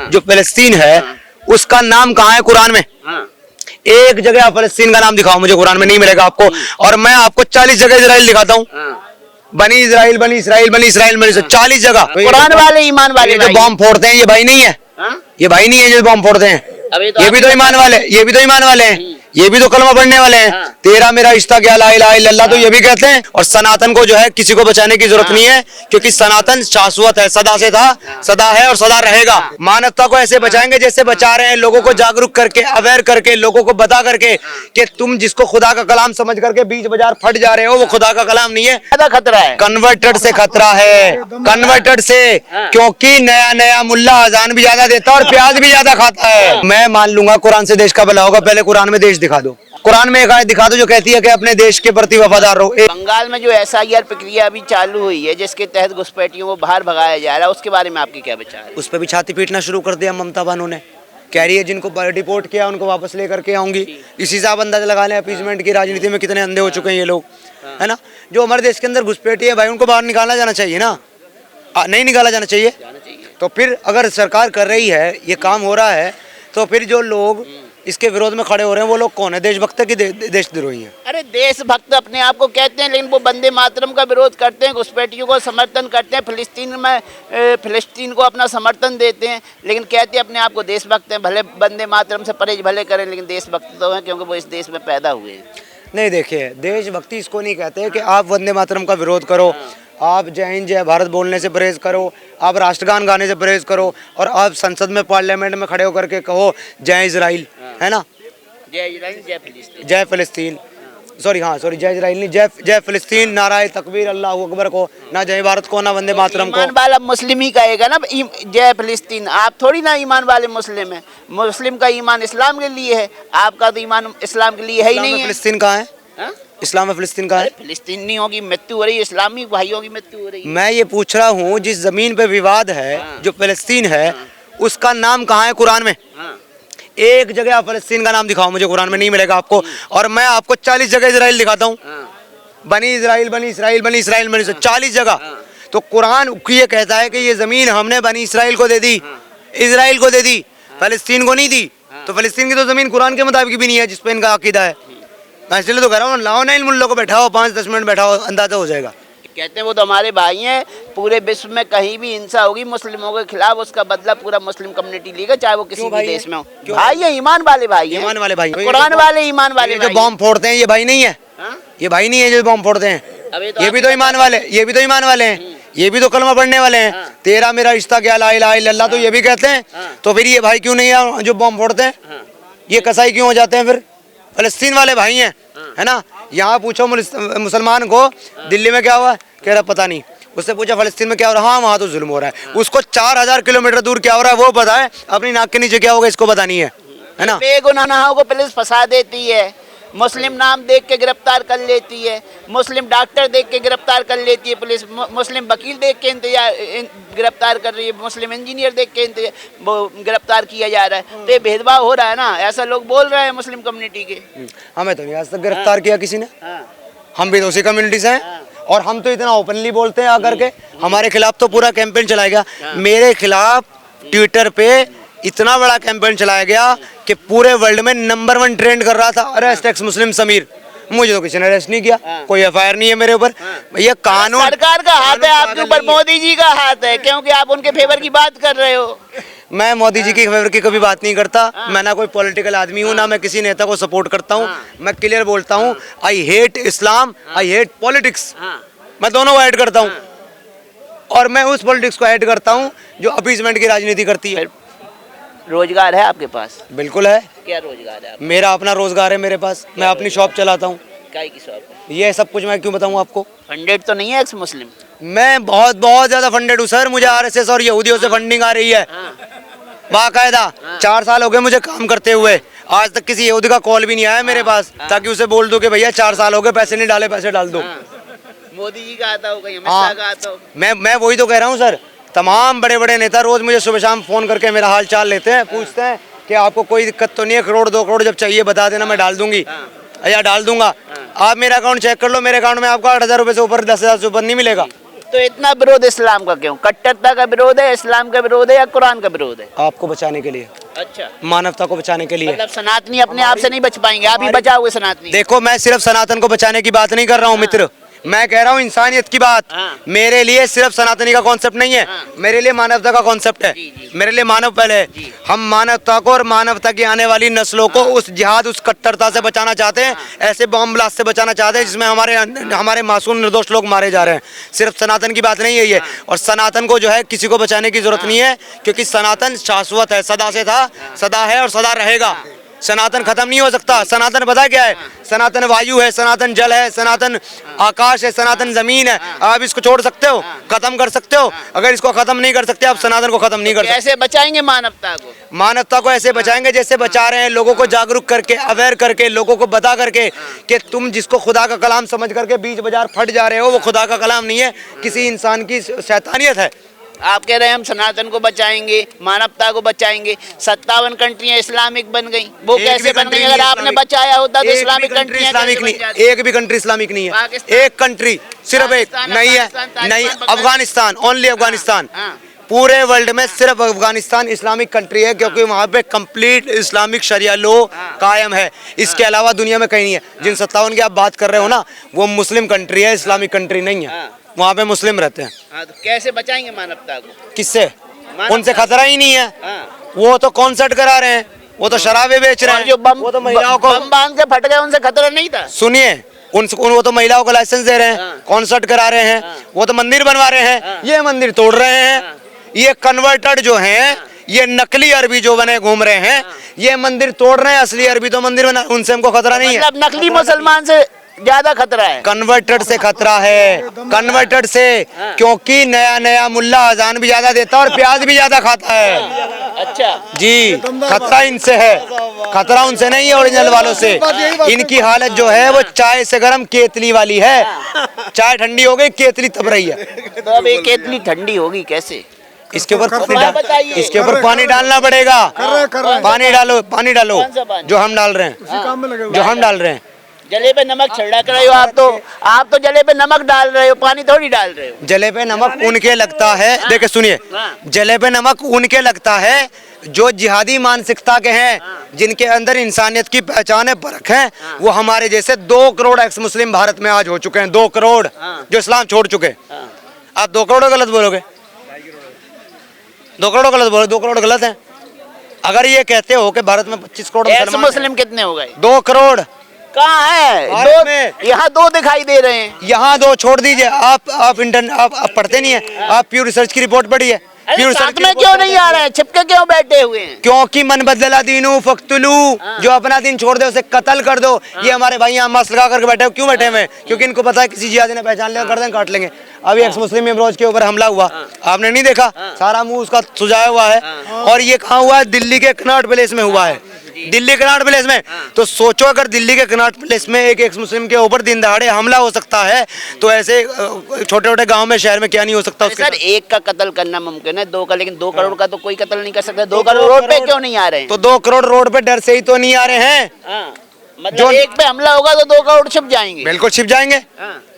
जो फिलिस्तीन है उसका नाम कहाँ है कुरान में? एक जगह फिलिस्तीन का नाम दिखाओ मुझे, कुरान में नहीं मिलेगा आपको। और मैं आपको 40 जगह इजराइल दिखाता हूँ, बनी इजराइल बनी इजराइल बनी इजराइल बनी, 40 जगह। कुरान वाले ईमान वाले जो बॉम्ब फोड़ते हैं ये भाई नहीं है, ये भाई नहीं है जो बॉम्ब फोड़ते हैं। ये भी तो ईमान वाले, ये भी तो ईमान वाले हैं, ये भी तो कलमा पढ़ने वाले हैं। तेरा मेरा रिश्ता क्या ला इलाहा इल्लल्लाह, तो ये भी कहते हैं। और सनातन को जो है किसी को बचाने की जरूरत नहीं है, क्योंकि सनातन शाश्वत है, सदा से था, सदा है और सदा रहेगा। मानवता को ऐसे बचाएंगे जैसे बचा रहे हैं, लोगों को जागरूक करके, अवेयर करके, लोगों को बता करके कि तुम जिसको खुदा का कलाम समझ करके बीच बाजार फट जा रहे हो, वो खुदा का कलाम नहीं है, ज्यादा खतरा है। कन्वर्टेड से खतरा है, कन्वर्टेड से, क्योंकि नया नया मुल्ला अजान भी ज्यादा देता है और प्याज भी ज्यादा खाता है। मैं मान लूंगा कुरान से देश का भला होगा, पहले कुरान में देश दिखा दो, कुरान में एक आयत दिखा दो जो कहती है कि अपने देश के प्रति वफादार रहो। बंगाल में जो SIR प्रक्रिया अभी चालू हुई है, जिसके तहत घुसपैठियों को बाहर भगाया जा रहा है, उसके बारे में आपके क्या विचार है? उस पर भी छाती पीटना शुरू कर दिया ममता बानो ने, कह रही है जिनको डिपोर्ट किया उनको वापस लेकर के आऊंगी। इसी से आप अंदाजा लगा लें अपीजमेंट की राजनीति में कितने अंधे हो चुके हैं ये लोग, है ना। जो हमारे देश के अंदर घुसपैठी है भाई, उनको बाहर निकाला जाना चाहिए ना, नहीं निकाला जाना चाहिए। तो फिर अगर सरकार कर रही है, ये काम हो रहा है, तो फिर जो लोग इसके विरोध में खड़े हो रहे हैं वो लोग कौन है? देशभक्त की देशद्रोही हैं। अरे देशभक्त अपने आप को कहते हैं, लेकिन वो वंदे मातरम का विरोध करते हैं, घुसपैठियों को समर्थन करते हैं, फिलिस्तीन को अपना समर्थन देते हैं, लेकिन कहते हैं अपने आप को देशभक्त हैं। भले वंदे मातरम से परहेज भले करें, लेकिन देशभक्त तो हैं, क्योंकि वो इस देश में पैदा हुए हैं। नहीं, देखिए, देशभक्ति इसको नहीं कहते कि आप वंदे मातरम का विरोध करो, आप जय हिंद जय भारत बोलने से परहेज करो, आप राष्ट्रगान गाने से परहेज करो, और आप संसद में पार्लियामेंट में खड़े होकर के कहो जय इजराइल, है ना, जय इजराइल जय फिलिस्तीन, जय फिलिस्तीन, सॉरी जय इजराइल नहीं, जय फिलिस्तीन, नाराए तकबीर, अल्लाहू अकबर को, ना जय भारत को, ना वंदे मातरम को। ईमान वाला मुस्लिम ही कहेगा ना जय फिलिस्तीन, आप थोड़ी ना ईमान वाले मुस्लिम है। मुस्लिम का ईमान इस्लाम के लिए है, आपका तो ईमान इस्लाम के लिए है ही नहीं है। फिलिस्तीन कहाँ है? इस्लाम में फिलिस्तीन कहाँ है? फिलिस्तीन नहीं होगी, मृत्यु हो रही है, इस्लामी भाइयों की मृत्यु हो रही है। मैं ये पूछ रहा हूँ, जिस जमीन पे विवाद है, जो फिलिस्तीन है, उसका नाम कहाँ है कुरान में? एक जगह फिलिस्तीन का नाम दिखाओ मुझे, कुरान में नहीं मिलेगा आपको। और मैं आपको 40 जगह इजराइल दिखाता हूँ, बनी इजराइल बनी इजराइल बनी इजराइल बनी, 40 जगह। तो कुरान ये कहता है कि ये जमीन हमने बनी इजराइल को दे दी, इजराइल को दे दी, फिलिस्तीन को नहीं दी। तो फिलिस्तीन की तो जमीन कुरान के मुताबिक भी नहीं है, जिसपे इनका अकीदा है। मैं इसलिए तो कह रहा हूँ, लाओ ना इन मुल्लों को बैठाओ, 5-10 मिनट बैठाओ, अंदाजा हो जाएगा। कहते हैं वो तो हमारे भाई हैं, पूरे विश्व में कहीं भी हिंसा होगी मुस्लिमों के खिलाफ, उसका बदला पूरा मुस्लिम कम्युनिटी लेगा, चाहे वो किसी भी देश में हो। भाई है, ईमान वाले भाई हैं, ईमान वाले भाई, कुरान वाले ईमान वाले। जो बॉम्ब फोड़ते हैं ये भाई नहीं है, ये भाई नहीं है जो बॉम्ब फोड़ते हैं, ये भी तो ईमान वाले, ये भी तो ईमान वाले हैं, ये भी तो कलमा पढ़ने वाले हैं। तेरा मेरा रिश्ता क्या ला इलाहा इल्लल्लाह, तो ये भी कहते हैं। तो फिर ये भाई क्यों नहीं है जो बॉम्ब फोड़ते हैं? ये कसाई क्यों हो जाते हैं? फिर फिलिस्तीन वाले भाई हैं, है ना। यहाँ पूछो मुसलमान को दिल्ली में क्या हुआ, कह रहा पता नहीं। उससे पूछा फिलिस्तीन में क्या हो रहा है, हाँ वहाँ तो जुल्म हो रहा है। उसको 4000 किलोमीटर दूर क्या हो रहा है वो पता है, अपनी नाक के नीचे क्या होगा इसको पता नहीं है ना। बेगुनाहों को पुलिस फंसा देती है, मुस्लिम नाम देख के गिरफ्तार कर लेती है, मुस्लिम डॉक्टर देख के गिरफ्तार कर लेती है पुलिस, मुस्लिम वकील देख के गिरफ्तार कर रही है, मुस्लिम इंजीनियर देख के गिरफ्तार किया जा रहा है। तो ये भेदभाव हो रहा है ना, ऐसा लोग बोल रहे हैं मुस्लिम कम्युनिटी के। हमें तो नहीं आज तक गिरफ्तार किया किसी ने, हम भी तो उसी कम्युनिटी से हैं, और हम तो इतना ओपनली बोलते हैं आकर के, हमारे खिलाफ तो पूरा कैंपेन चलाया गया। मेरे खिलाफ ट्विटर पे इतना बड़ा कैंपेन चलाया गया कि पूरे वर्ल्ड में नंबर 1 ट्रेंड कर रहा था, अरेस्ट एक्स मुस्लिम समीर। मुझे तो किसी ने अरेस्ट नहीं किया, कोई FIR नहीं है मेरे ऊपर। ये कानून, सरकार का हाथ है आपके ऊपर, मोदी जी का हाथ है, क्योंकि आप उनके फेवर की बात कर रहे हो। मैं मोदी जी की फेवर की कभी बात नहीं करता, मैं ना कोई पॉलिटिकल आदमी हूँ, ना मैं किसी नेता को सपोर्ट करता हूँ। मैं क्लियर बोलता हूँ, I hate Islam, I hate politics, मैं दोनों को ऐड करता हूँ। और मैं उस पॉलिटिक्स को ऐड करता हूँ जो अपीजमेंट की राजनीति करती है। रोजगार है आपके पास? बिल्कुल है। क्या रोजगार है? मेरा अपना रोजगार है मेरे पास, मैं अपनी शॉप चलाता हूँ। काय की शॉप है? ये सब कुछ मैं क्यों बताऊँ आपको? फंडेड तो नहीं है एक्स मुस्लिम? मैं बहुत ज्यादा फंडेड हूँ सर, मुझे RSS और यहूदियों से फंडिंग आ रही है बाकायदा। 4 साल हो गए मुझे काम करते हुए, आज तक किसी यहूदी का कॉल भी नहीं आया मेरे पास, ताकि उसे बोल दूं कि भैया 4 साल हो गए, पैसे नहीं डाले, पैसे डाल दो। मोदी जी का आता होगा, अमित शाह का आता होगा। मैं वही तो कह रहा हूँ सर, तमाम बड़े बड़े नेता रोज मुझे सुबह शाम फोन करके मेरा हाल चाल लेते हैं, पूछते हैं कि आपको कोई दिक्कत तो नहीं है, 1 करोड़ 2 करोड़ जब चाहिए बता देना, मैं डाल दूंगी या डाल दूंगा। आप मेरा अकाउंट चेक कर लो, मेरे अकाउंट में आपको 8,000 रुपये से ऊपर, 10,000 से ऊपर नहीं मिलेगा। तो इतना विरोध इस्लाम का क्यों? कट्टरता का विरोध है, इस्लाम का विरोध है या कुरान का विरोध है? आपको बचाने के लिए, अच्छा, मानवता को बचाने के लिए। मतलब सनातनी अपने आप से नहीं बच पाएंगे, आप ही बचाओगे सनातनी? देखो, मैं सिर्फ सनातन को बचाने की बात नहीं कर रहा हूँ मित्र, मैं कह रहा हूँ इंसानियत की बात। हाँ। मेरे लिए सिर्फ सनातनी का कॉन्सेप्ट नहीं है, हाँ। मेरे लिए मानवता का कॉन्सेप्ट है। जी। मेरे लिए मानव पहले है। जी। हम मानवता को और मानवता की आने वाली नस्लों को उस जिहाद, उस कट्टरता से बचाना चाहते हैं, ऐसे बॉम्ब ब्लास्ट से बचाना चाहते हैं जिसमें हमारे मासूम निर्दोष लोग मारे जा रहे हैं। सिर्फ सनातन की बात नहीं है ये। और सनातन को जो है किसी को बचाने की जरूरत नहीं है, क्योंकि सनातन शाश्वत है, सदा से था, सदा है और सदा रहेगा। सनातन खत्म नहीं हो सकता। सनातन पता क्या है? सनातन वायु है, सनातन जल है, सनातन आकाश है, सनातन जमीन है। आप इसको छोड़ सकते हो, खत्म कर सकते हो? अगर इसको खत्म नहीं कर सकते, आप सनातन को खत्म नहीं कर सकते। कैसे बचाएंगे मानवता को? मानवता को ऐसे बचाएंगे जैसे बचा रहे हैं, लोगों को जागरूक करके, अवेयर करके, लोगों को बता करके कि तुम जिसको खुदा का कलाम समझ करके बीच बाजार फट जा रहे हो, वो खुदा का कलाम नहीं है, किसी इंसान की शैतानियत है। आप कह रहे हैं हम सनातन को बचाएंगे, मानवता को बचाएंगे। 57 कंट्रियां इस्लामिक बन गई, वो कैसे बन गई? अगर आपने बचाया होता तो इस्लामिक कंट्रियां इस्लामिक नहीं, एक भी कंट्री इस्लामिक नहीं है। पाकिस्तान, एक कंट्री सिर्फ एक नहीं है, नहीं, अफगानिस्तान, ओनली अफगानिस्तान। हाँ। पूरे वर्ल्ड में सिर्फ अफगानिस्तान इस्लामिक कंट्री है, क्योंकि वहाँ पे कंप्लीट इस्लामिक शरिया लॉ कायम है। इसके अलावा दुनिया में कहीं नहीं है। जिन 57 की आप बात कर रहे हो ना, वो मुस्लिम कंट्री है, इस्लामिक कंट्री नहीं है। वहाँ पे मुस्लिम रहते हैं। हाँ, तो कैसे बचाएंगे मानवता को? किससे? उनसे खतरा ही नहीं है। हाँ। वो तो कॉन्सर्ट करा रहे हैं, वो तो शराबे बेच रहे और हैं, जो बम वो तो महिलाओं को, बम बांध के फट गए, उनसे खतरा नहीं था? सुनिए, वो तो महिलाओं को लाइसेंस दे रहे हैं, हाँ। कॉन्सर्ट करा रहे हैं, हाँ। वो तो मंदिर बनवा रहे हैं, हाँ। ये मंदिर तोड़ रहे हैं। हाँ। ये कन्वर्टेड जो हैं, ये नकली अरबी जो बने घूम रहे हैं, ये मंदिर तोड़ रहे हैं, असली अरबी तो मंदिर बना, उनसे हमको खतरा नहीं है। मतलब नकली मुसलमान से ज्यादा खतरा है? कन्वर्टेड से खतरा है, कन्वर्टेड से, क्योंकि नया नया मुल्ला अजान भी ज्यादा देता है और प्याज भी ज्यादा खाता है। अच्छा जी, खतरा इनसे है, खतरा उनसे नहीं है, ओरिजिनल वालों से। इनकी हालत जो है वो चाय से गर्म केतली वाली है। चाय ठंडी हो गई, केतली तब रही है। तो अब ये केतली ठंडी होगी कैसे? इसके ऊपर बताइए। इसके ऊपर पानी डालना पड़ेगा। पानी डालो, पानी डालो, कौन सा पानी? जो हम डाल रहे हैं, जो हम डाल रहे हैं। जले पे नमक छिड़क रहे हो आप तो जले पे नमक डाल रहे हो, पानी थोड़ी डाल रहे हो। जले पे नमक उनके लगता है, देखिए सुनिए, जले पे नमक उनके लगता है जो जिहादी मानसिकता के हैं, जिनके अंदर इंसानियत की पहचान है, परख है। वो हमारे जैसे 2 करोड़ एक्स मुस्लिम भारत में आज हो चुके हैं, 2 करोड़ जो इस्लाम छोड़ चुके। आप 2 करोड़ गलत बोलोगे? 2 करोड़ गलत बोलो, 2 करोड़ गलत है। अगर ये कहते हो कि भारत में 25 करोड़ मुस्लिम कितने हो गए? 2 करोड़ कहाँ है? भारत में यहाँ 2 दिखाई दे रहे हैं। यहाँ 2 छोड़ दीजिए। आप पढ़ते नहीं है, आप प्यू रिसर्च की रिपोर्ट पढ़ी है? अरे साथ में क्यों नहीं आ रहे हैं? छिपके क्यों बैठे हुए हैं? क्योंकि मन बदला दीनू फक्तुलू, जो अपना दिन छोड़ दे उसे कत्ल कर दो। ये हमारे भाई यहाँ मास्क लगा करके बैठे हो, क्यों बैठे हुए हैं? क्योंकि इनको पता है किसी जिहादी ने पहचान लिया, गर्दन काट लेंगे। अभी एक्स मुस्लिम इमरोज के ऊपर हमला हुआ, आपने नहीं देखा? सारा मुंह उसका सुजाया हुआ है। और ये कहाँ हुआ है? दिल्ली के कनॉट प्लेस में हुआ है, दिल्ली कनॉट प्लेस में। तो सोचो, अगर दिल्ली के कनॉट प्लेस में एक एक्स मुस्लिम के ऊपर दिन दहाड़े हमला हो सकता है, तो ऐसे छोटे छोटे गांव में, शहर में क्या नहीं हो सकता? सर, एक का कत्ल करना मुमकिन है, 2 का, लेकिन 2 करोड़ का तो कोई कत्ल नहीं कर सकता। 2 करोड़ रोड पे क्यों नहीं आ रहे हैं? तो 2 करोड़ रोड पे डर से ही तो नहीं आ रहे हैं। मतलब एक पे हमला होगा तो 2 करोड़ छिप जाएंगे। बिल्कुल छिप जाएंगे,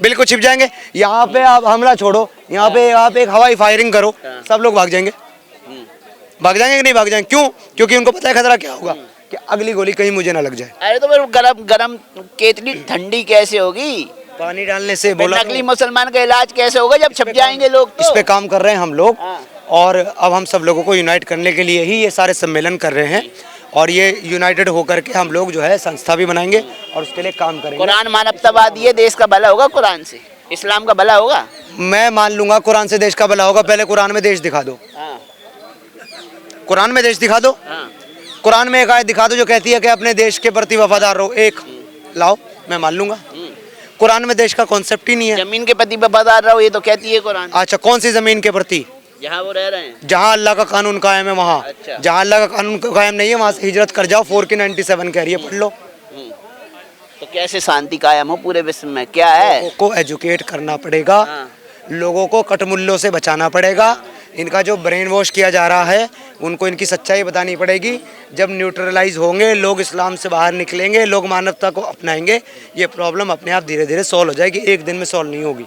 बिल्कुल छिप जाएंगे। यहाँ पे आप हमला छोड़ो, यहाँ पे आप एक हवाई फायरिंग करो, सब लोग भाग जाएंगे। भाग जाएंगे कि नहीं भाग जाएंगे? क्यों? क्योंकि उनको पता है खतरा क्या होगा, कि अगली गोली कहीं मुझे ना लग जाए। अरे तो फिर गरम गरम केतली ठंडी कैसे होगी? पानी डालने से बोला। नकली मुसलमान का इलाज कैसे होगा जब छप जाएंगे लोग? इस पे काम कर रहे हैं हम लोग, और अब हम सब लोगों को यूनाइट करने के लिए ही ये सारे सम्मेलन कर रहे हैं। और ये यूनाइटेड होकर के हम लोग जो है संस्था भी बनाएंगे और उसके लिए काम करेंगे। कुरान मानवतावादी है, देश का भला होगा कुरान से, इस्लाम का भला होगा। मैं मान लूंगा कुरान से देश का भला होगा। पहले कुरान में देश दिखा दो, कुरान में देश दिखा दो। कुरान में एक आयत दिखा दो जो कहती है कि अपने देश के प्रति वफादार रहो। एक लाओ, मैं मान लूंगा। कुरान में देश का कॉन्सेप्ट ही नहीं है। जमीन के प्रति वफादार रहो, ये तो कहती है कुरान। अच्छा, कौन सी जमीन के प्रति? जहाँ वो रह रहे हैं, जहाँ अल्लाह का कानून कायम है वहाँ। अच्छा। जहाँ अल्लाह का कानून कायम नहीं है वहाँ से हिजरत कर जाओ। 4 की 97 कह रही है, पढ़ लो। तो कैसे शांति कायम हो पूरे विश्व में? क्या है? लोगों को एजुकेट करना पड़ेगा, लोगों को कटमुल्लों से बचाना पड़ेगा। इनका जो ब्रेन वॉश किया जा रहा है, उनको इनकी सच्चाई बतानी पड़ेगी। जब न्यूट्रलाइज होंगे लोग, इस्लाम से बाहर निकलेंगे, लोग मानवता को अपनाएंगे, ये प्रॉब्लम अपने आप धीरे धीरे सॉल्व हो जाएगी। एक दिन में सॉल्व नहीं होगी।